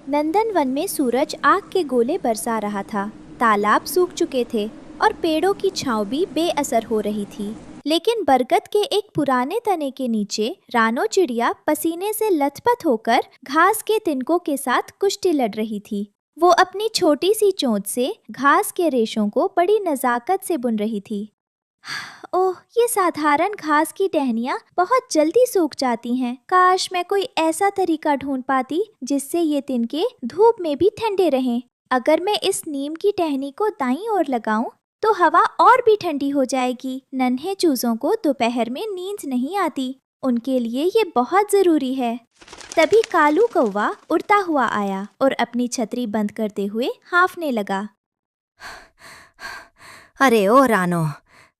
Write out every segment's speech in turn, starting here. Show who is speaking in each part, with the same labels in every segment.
Speaker 1: नंदनवन में सूरज आग के गोले बरसा रहा था। तालाब सूख चुके थे और पेड़ों की छांव भी बेअसर हो रही थी। लेकिन बरगद के एक पुराने तने के नीचे रानो चिड़िया पसीने से लथपथ होकर घास के तिनकों के साथ कुश्ती लड़ रही थी। वो अपनी छोटी सी चोंच से घास के रेशों को बड़ी नजाकत से बुन रही थी। ओह, ये साधारण घास की टहनियाँ बहुत जल्दी सूख जाती हैं। काश मैं कोई ऐसा तरीका ढूंढ पाती जिससे ये तिनके धूप में भी ठंडे रहें। अगर मैं इस नीम की टहनी को दाईं ओर लगाऊं तो हवा और भी ठंडी हो जाएगी। नन्हे चूजों को दोपहर में नींद नहीं आती, उनके लिए ये बहुत जरूरी है। तभी कालू कौवा उड़ता हुआ आया और अपनी छतरी बंद करते हुए हांफने लगा।
Speaker 2: अरे ओ रानो,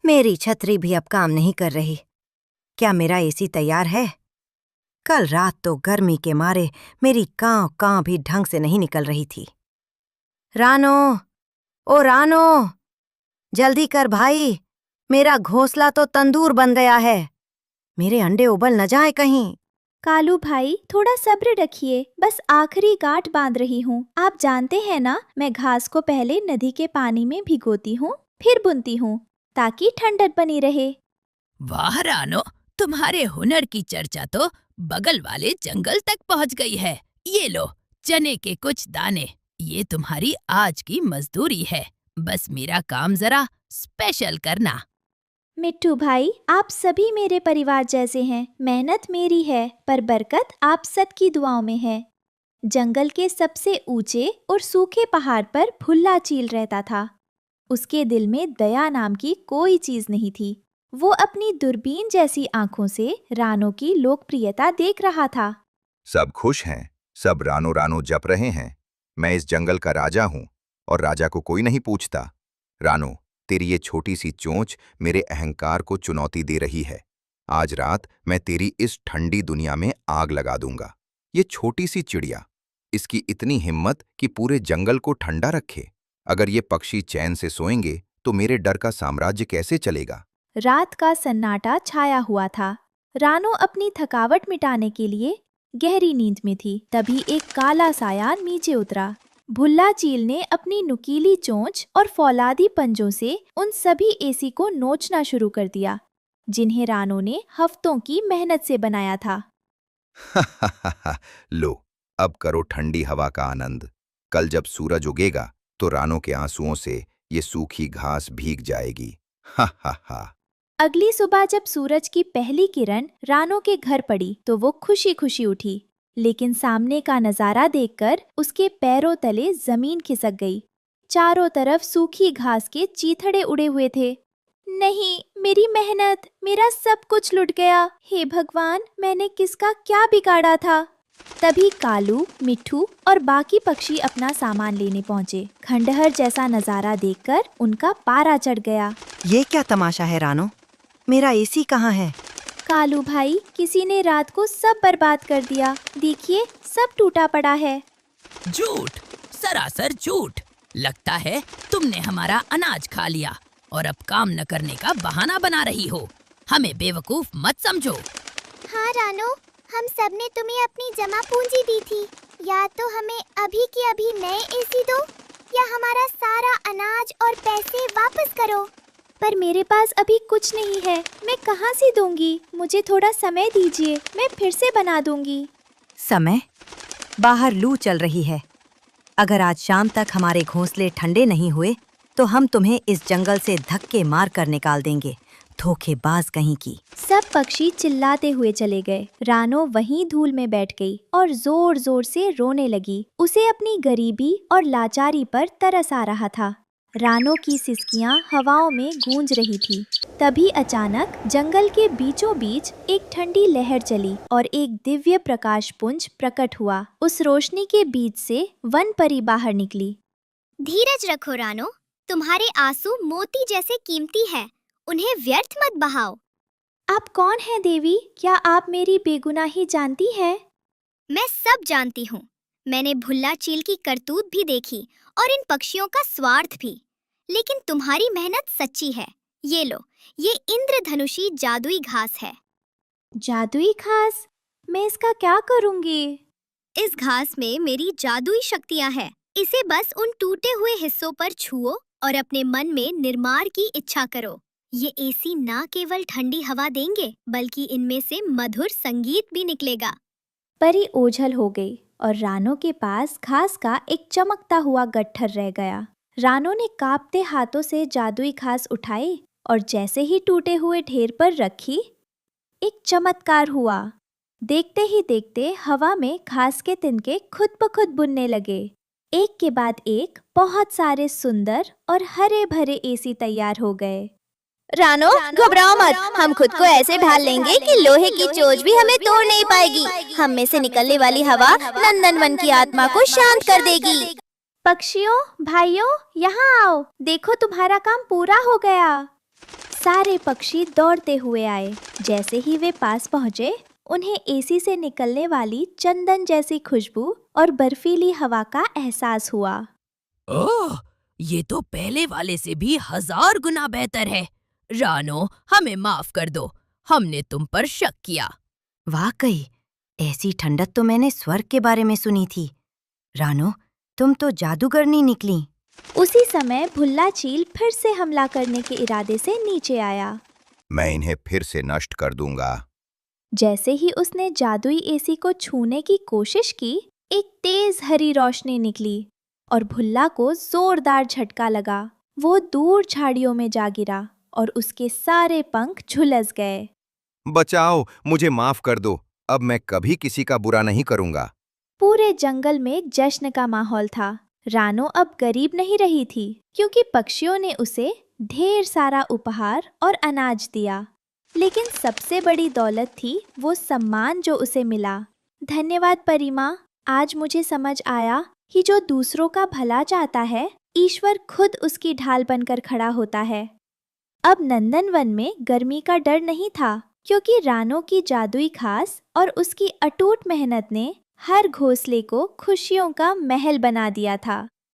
Speaker 2: मेरी छतरी भी अब काम नहीं कर रही। क्या मेरा एसी तैयार है? कल रात तो गर्मी के मारे मेरी कांव भी ढंग से नहीं निकल रही थी। रानो, ओ रानो, जल्दी कर भाई, मेरा घोंसला तो तंदूर बन गया है। मेरे अंडे उबल न जाए कहीं।
Speaker 1: कालू भाई, थोड़ा सब्र रखिए, बस आखिरी गांठ बांध रही हूँ। आप जानते हैं ना, मैं घास को पहले नदी के पानी में भिगोती हूँ, फिर बुनती हूँ ताकि ठंडक बनी रहे।
Speaker 3: वाह रानो, तुम्हारे हुनर की चर्चा तो बगल वाले जंगल तक पहुंच गई है। ये लो, चने के कुछ दाने, ये तुम्हारी आज की मजदूरी है। बस मेरा काम जरा स्पेशल करना।
Speaker 1: मिट्टू भाई, आप सभी मेरे परिवार जैसे हैं। मेहनत मेरी है, पर बरकत आप सबकी दुआओं में है। जंगल के सबसे ऊंचे और सूखे पहाड़ पर भुल्ला चील रहता था। उसके दिल में दया नाम की कोई चीज नहीं थी। वो अपनी दूरबीन जैसी आंखों से रानो की लोकप्रियता देख रहा था।
Speaker 4: सब खुश हैं, सब रानो रानो जप रहे हैं। मैं इस जंगल का राजा हूँ और राजा को कोई नहीं पूछता। रानो, तेरी ये छोटी सी चोंच मेरे अहंकार को चुनौती दे रही है। आज रात मैं तेरी इस ठंडी दुनिया में आग लगा दूंगा। ये छोटी सी चिड़िया, इसकी इतनी हिम्मत कि पूरे जंगल को ठंडा रखे। अगर ये पक्षी चैन से सोएंगे तो मेरे डर का साम्राज्य कैसे चलेगा?
Speaker 1: रात का सन्नाटा छाया हुआ था। रानो अपनी थकावट मिटाने के लिए गहरी नींद में थी। तभी एक काला साया नीचे उतरा। भुल्ला चील ने अपनी नुकीली चोंच और फौलादी पंजों से उन सभी एसी को नोचना शुरू कर दिया जिन्हें रानो ने हफ्तों की मेहनत से बनाया था।
Speaker 4: लो, अब करो ठंडी हवा का आनंद। कल जब सूरज उगेगा तो रानो के आंसुओं से ये सूखी घास भीग जाएगी। हा हा हा।
Speaker 1: अगली सुबह जब सूरज की पहली किरण रानो के घर पड़ी तो वो खुशी खुशी उठी। लेकिन सामने का नजारा देखकर उसके पैरों तले जमीन खिसक गई। चारों तरफ सूखी घास के चीथड़े उड़े हुए थे। नहीं, मेरी मेहनत, मेरा सब कुछ लुट गया। हे भगवान, मैंने किसका क्या बिगाड़ा था? तभी कालू, मिट्ठू और बाकी पक्षी अपना सामान लेने पहुंचे। खंडहर जैसा नजारा देखकर उनका पारा चढ़ गया।
Speaker 2: ये क्या तमाशा है रानो? मेरा एसी कहाँ है?
Speaker 1: कालू भाई, किसी ने रात को सब बर्बाद कर दिया। देखिए, सब टूटा पड़ा है।
Speaker 3: झूठ, सरासर झूठ। लगता है तुमने हमारा अनाज खा लिया और अब काम न करने का बहाना बना रही हो। हमें बेवकूफ मत समझो।
Speaker 5: हाँ रानो, हम सब ने तुम्हें अपनी जमा पूंजी दी थी। या तो हमें अभी के अभी नए एसी दो या हमारा सारा अनाज और पैसे वापस करो।
Speaker 1: पर मेरे पास अभी कुछ नहीं है, मैं कहाँ से दूंगी? मुझे थोड़ा समय दीजिए, मैं फिर से बना दूंगी।
Speaker 2: समय? बाहर लू चल रही है। अगर आज शाम तक हमारे घोंसले ठंडे नहीं हुए तो हम तुम्हें इस जंगल से धक्के मार कर निकाल देंगे, धोखेबाज कहीं की।
Speaker 1: सब पक्षी चिल्लाते हुए चले गए। रानो वहीं धूल में बैठ गई और जोर जोर से रोने लगी। उसे अपनी गरीबी और लाचारी पर तरस आ रहा था। रानो की सिसकियां हवाओं में गूंज रही थी। तभी अचानक जंगल के बीचों बीच एक ठंडी लहर चली और एक दिव्य प्रकाश पुंज प्रकट हुआ। उस रोशनी के बीच से वन परी बाहर निकली।
Speaker 5: धीरज रखो रानो, तुम्हारे आंसू मोती जैसे कीमती है, उन्हें व्यर्थ मत बहाओ।
Speaker 1: आप कौन हैं देवी? क्या आप मेरी बेगुनाही जानती हैं?
Speaker 5: मैं सब जानती हूँ। मैंने भुल्ला चील की करतूत भी देखी और इन पक्षियों का स्वार्थ भी। लेकिन तुम्हारी मेहनत सच्ची है। ये लो, ये इंद्रधनुषी जादुई घास है।
Speaker 1: जादुई घास? मैं इसका क्या करूंगी?
Speaker 5: इस घास में मेरी जादुई शक्तियाँ हैं। इसे बस उन टूटे हुए हिस्सों पर छुओ और अपने मन में निर्माण की इच्छा करो। ये एसी ना केवल ठंडी हवा देंगे, बल्कि इनमें से मधुर संगीत भी निकलेगा।
Speaker 1: परी ओझल हो गई और रानो के पास घास का एक चमकता हुआ गट्ठर रह गया। रानो ने कांपते हाथों से जादुई घास उठाई और जैसे ही टूटे हुए ढेर पर रखी, एक चमत्कार हुआ। देखते ही देखते हवा में घास के तिनके खुद ब खुद बुनने लगे। एक के बाद एक बहुत सारे सुंदर और हरे भरे एसी तैयार हो गए।
Speaker 6: रानो, घबराओ मत, हम खुद को ऐसे ढाल लेंगे कि लोहे की चोंच भी हमें तोड़ नहीं पाएगी। हम में से निकलने वाली हवा नंदनवन की आत्मा को शांत कर देगी।
Speaker 1: पक्षियों, भाइयों, यहाँ आओ, देखो तुम्हारा काम पूरा हो गया। सारे पक्षी दौड़ते हुए आए। जैसे ही वे पास पहुंचे, उन्हें एसी से निकलने वाली चंदन जैसी खुशबू और बर्फीली हवा का एहसास हुआ।
Speaker 3: ओह, ये तो पहले वाले से भी 1000 गुना बेहतर है। रानो, हमें माफ कर दो, हमने तुम पर शक किया।
Speaker 2: वाकई ऐसी ठंडक तो मैंने स्वर्ग के बारे में सुनी थी। रानो, तुम तो जादूगरनी निकली।
Speaker 1: उसी समय भुल्ला चील फिर से हमला करने के इरादे से नीचे आया।
Speaker 4: मैं इन्हें फिर से नष्ट कर दूंगा।
Speaker 1: जैसे ही उसने जादुई एसी को छूने की कोशिश की, एक तेज हरी रोशनी निकली और भुल्ला को जोरदार झटका लगा। वो दूर झाड़ियों में जा गिरा और उसके सारे पंख झुलस गए।
Speaker 4: बचाओ, मुझे माफ कर दो। अब मैं कभी किसी का बुरा नहीं करूंगा।
Speaker 1: पूरे जंगल में जश्न का माहौल था। रानो अब गरीब नहीं रही थी, क्योंकि पक्षियों ने उसे ढेर सारा उपहार और अनाज दिया। लेकिन सबसे बड़ी दौलत थी वो सम्मान जो उसे मिला। धन्यवाद परिमा, आज मुझे समझ आया कि जो दूसरों का भला चाहता है, ईश्वर खुद उसकी ढाल बनकर खड़ा होता है। अब नंदनवन में गर्मी का डर नहीं था, क्योंकि रानो की जादुई घास और उसकी अटूट मेहनत ने हर घोंसले को खुशियों का महल बना दिया था।